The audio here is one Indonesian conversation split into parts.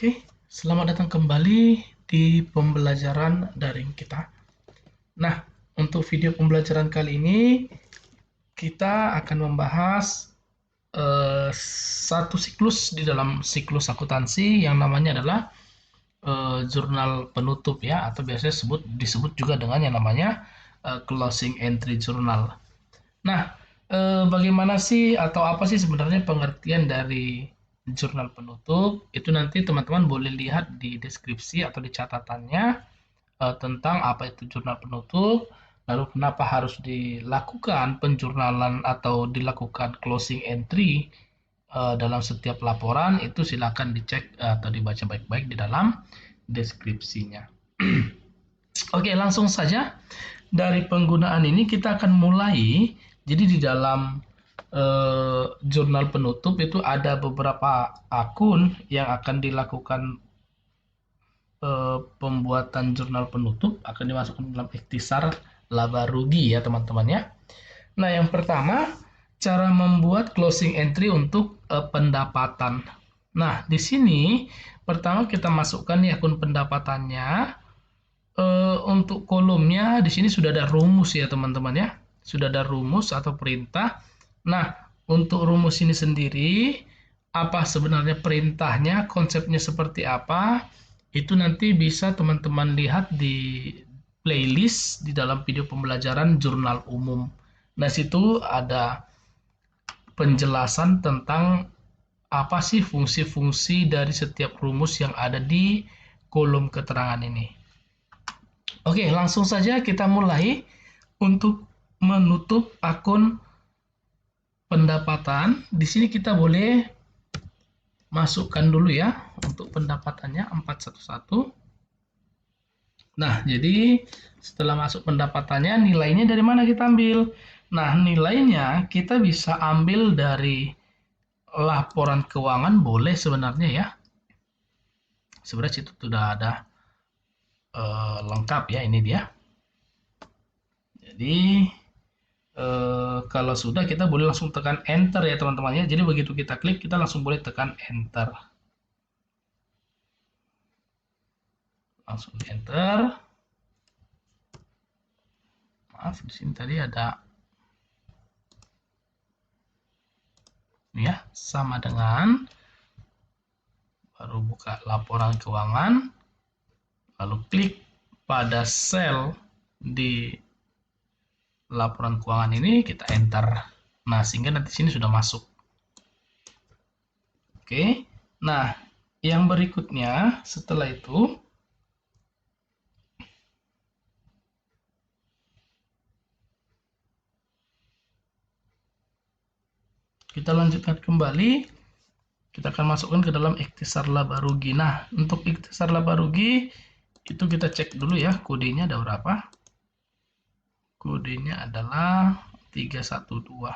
Oke, selamat datang kembali di pembelajaran daring kita. Nah, untuk video pembelajaran kali ini kita akan membahas satu siklus di dalam siklus akuntansi yang namanya adalah jurnal penutup ya, atau biasanya disebut juga dengan yang namanya closing entry journal. Nah, bagaimana sih atau apa sih sebenarnya pengertian dari jurnal penutup? Itu nanti teman-teman boleh lihat di deskripsi atau di catatannya tentang apa itu jurnal penutup, lalu kenapa harus dilakukan penjurnalan atau dilakukan closing entry dalam setiap laporan, itu silakan dicek atau dibaca baik-baik di dalam deskripsinya. Oke, langsung saja. Dari penggunaan ini kita akan mulai. Jadi di dalam jurnal penutup itu ada beberapa akun yang akan dilakukan pembuatan jurnal penutup, akan dimasukkan dalam ikhtisar laba rugi ya teman-teman ya. Nah, yang pertama cara membuat closing entry untuk pendapatan. Nah, di sini pertama kita masukkan nih akun pendapatannya. Untuk kolomnya di sini sudah ada rumus ya teman-teman ya. Sudah ada rumus atau perintah. Nah, untuk rumus ini sendiri, apa sebenarnya perintahnya, konsepnya seperti apa, itu nanti bisa teman-teman lihat di playlist di dalam video pembelajaran jurnal umum. Nah, situ ada penjelasan tentang apa sih fungsi-fungsi dari setiap rumus yang ada di kolom keterangan ini. Oke, langsung saja kita mulai untuk menutup akun pendapatan. Di sini kita boleh masukkan dulu ya untuk pendapatannya 411. Nah, jadi setelah masuk pendapatannya, nilainya dari mana kita ambil? Nah, nilainya kita bisa ambil dari laporan keuangan, boleh sebenarnya ya. Sebenarnya itu sudah ada lengkap ya, ini dia. Jadi kalau sudah kita boleh langsung tekan enter ya teman-teman ya. Jadi begitu kita klik kita langsung boleh tekan enter. Langsung enter. Maaf di sini tadi ada ya, sama dengan baru buka laporan keuangan, lalu klik pada sel di laporan keuangan ini, kita enter. Nah, sehingga nanti sini sudah masuk. Oke. Nah, yang berikutnya setelah itu kita lanjutkan kembali. Kita akan masukkan ke dalam ikhtisar laba rugi. Nah, untuk ikhtisar laba rugi itu kita cek dulu ya, kodenya ada berapa. Kodenya adalah 312.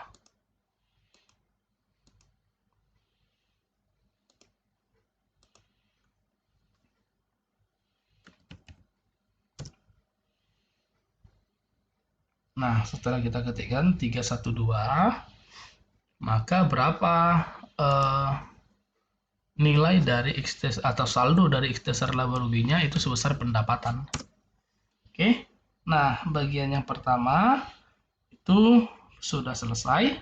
Nah, setelah kita ketikkan 312, maka berapa nilai dari ikhtisar atau saldo dari ikhtisar laba ruginya itu sebesar pendapatan. Oke. Nah, bagian yang pertama itu sudah selesai.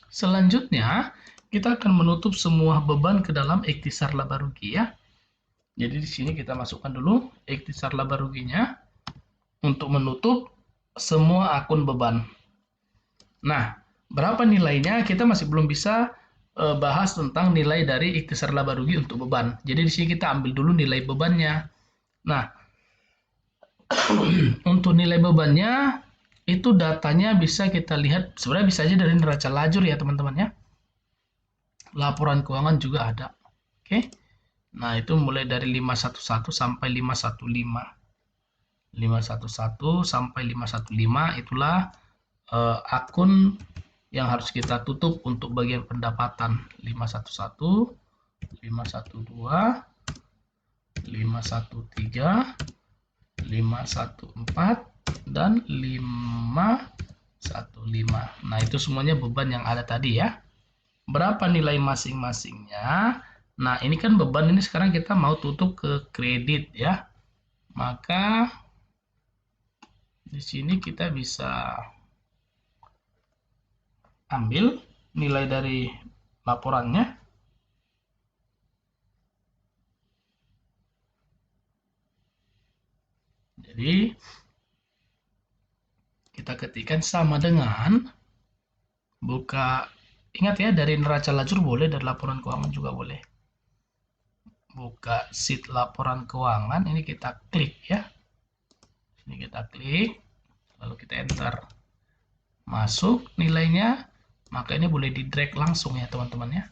Selanjutnya, kita akan menutup semua beban ke dalam ikhtisar laba rugi ya. Jadi di sini kita masukkan dulu ikhtisar laba ruginya untuk menutup semua akun beban. Nah, berapa nilainya kita masih belum bisa bahas tentang nilai dari ikhtisar laba rugi untuk beban. Jadi di sini kita ambil dulu nilai bebannya. Nah, untuk nilai bebannya itu datanya bisa kita lihat, sebenarnya bisa aja dari neraca lajur ya teman-teman ya. Laporan keuangan juga ada. Oke. Nah, itu mulai dari 511 sampai 515. 511 sampai 515 itulah akun yang harus kita tutup untuk bagian pendapatan. 511, 512, 513, 514, dan 515. Nah, itu semuanya beban yang ada tadi ya. Berapa nilai masing-masingnya? Nah, ini kan beban ini sekarang kita mau tutup ke kredit ya. Maka di sini kita bisa ambil nilai dari laporannya. Jadi kita ketikkan sama dengan buka, ingat ya, dari neraca lajur boleh, dari laporan keuangan juga boleh. Buka sheet laporan keuangan, ini kita klik ya. Ini kita klik, lalu kita enter. Masuk nilainya, maka ini boleh di drag langsung ya teman-teman ya.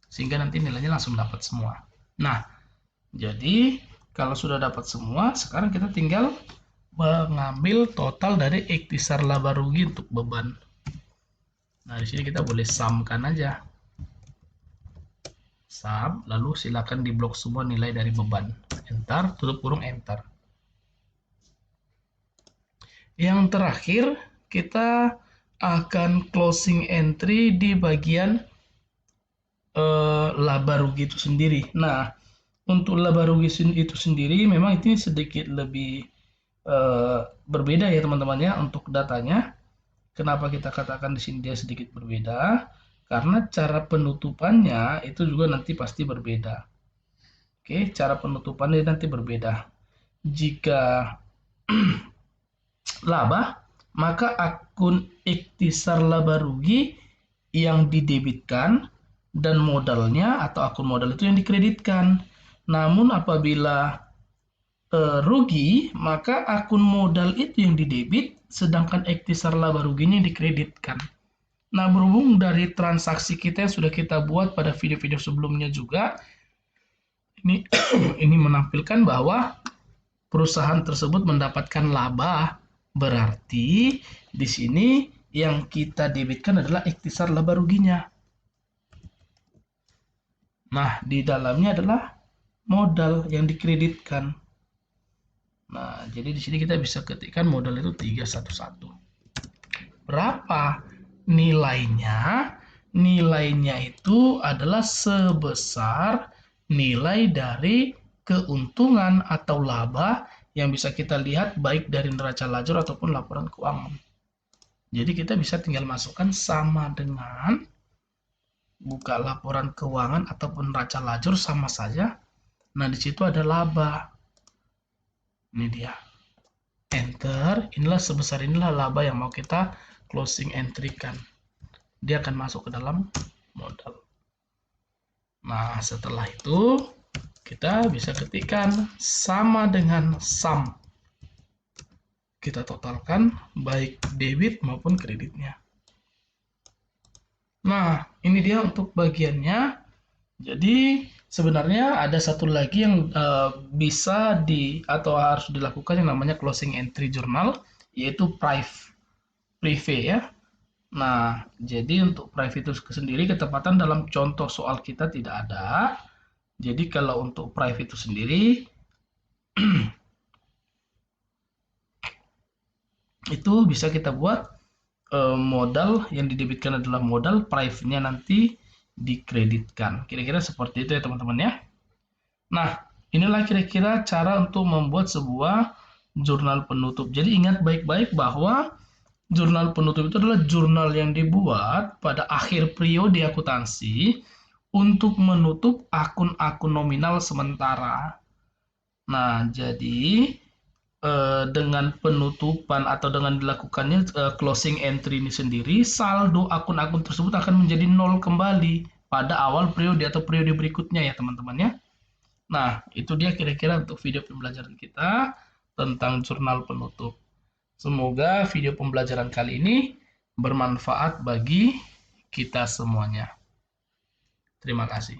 Sehingga nanti nilainya langsung dapat semua. Nah, jadi kalau sudah dapat semua, sekarang kita tinggal mengambil total dari ikhtisar laba rugi untuk beban. Nah, di sini kita boleh sumkan aja. Sum, lalu silakan diblok semua nilai dari beban. Enter, tutup kurung, enter. Yang terakhir, kita akan closing entry di bagian laba rugi itu sendiri. Nah, untuk laba rugi itu sendiri memang ini sedikit lebih berbeda ya teman-teman ya untuk datanya. Kenapa kita katakan di sini dia sedikit berbeda? Karena cara penutupannya itu juga nanti pasti berbeda. Oke, cara penutupannya nanti berbeda. Jika laba, maka akun ikhtisar laba rugi yang didebitkan dan modalnya atau akun modal itu yang dikreditkan. Namun apabila rugi, maka akun modal itu yang didebit, sedangkan ikhtisar laba ruginya yang dikreditkan. Nah, berhubung dari transaksi kita yang sudah kita buat pada video-video sebelumnya juga, ini ini menampilkan bahwa perusahaan tersebut mendapatkan laba, berarti di sini yang kita debitkan adalah ikhtisar laba ruginya. Nah, di dalamnya adalah modal yang dikreditkan. Nah, jadi di sini kita bisa ketikkan modal itu 311. Berapa nilainya? Nilainya itu adalah sebesar nilai dari keuntungan atau laba yang bisa kita lihat baik dari neraca lajur ataupun laporan keuangan. Jadi kita bisa tinggal masukkan sama dengan buka laporan keuangan ataupun neraca lajur sama saja. Nah, di situ ada laba. Ini dia. Enter. Inilah sebesar inilah laba yang mau kita closing entry kan. Dia akan masuk ke dalam modal. Nah, setelah itu kita bisa ketikkan sama dengan sum. Kita totalkan baik debit maupun kreditnya. Nah, ini dia untuk bagiannya. Jadi sebenarnya ada satu lagi yang bisa atau harus dilakukan yang namanya closing entry journal, yaitu prive ya. Nah, jadi untuk prive itu sendiri ketepatan dalam contoh soal kita tidak ada. Jadi kalau untuk prive itu sendiri itu bisa kita buat modal yang didebitkan adalah modal, prive-nya nanti dikreditkan. Kira-kira seperti itu ya teman-teman ya. Nah, inilah kira-kira cara untuk membuat sebuah jurnal penutup. Jadi ingat baik-baik bahwa jurnal penutup itu adalah jurnal yang dibuat pada akhir periode akuntansi untuk menutup akun-akun nominal sementara. Nah, jadi dengan penutupan atau dengan dilakukannya closing entry ini sendiri, saldo akun-akun tersebut akan menjadi nol kembali pada awal periode atau periode berikutnya ya teman-teman ya. Nah, itu dia kira-kira untuk video pembelajaran kita tentang jurnal penutup. Semoga video pembelajaran kali ini bermanfaat bagi kita semuanya. Terima kasih.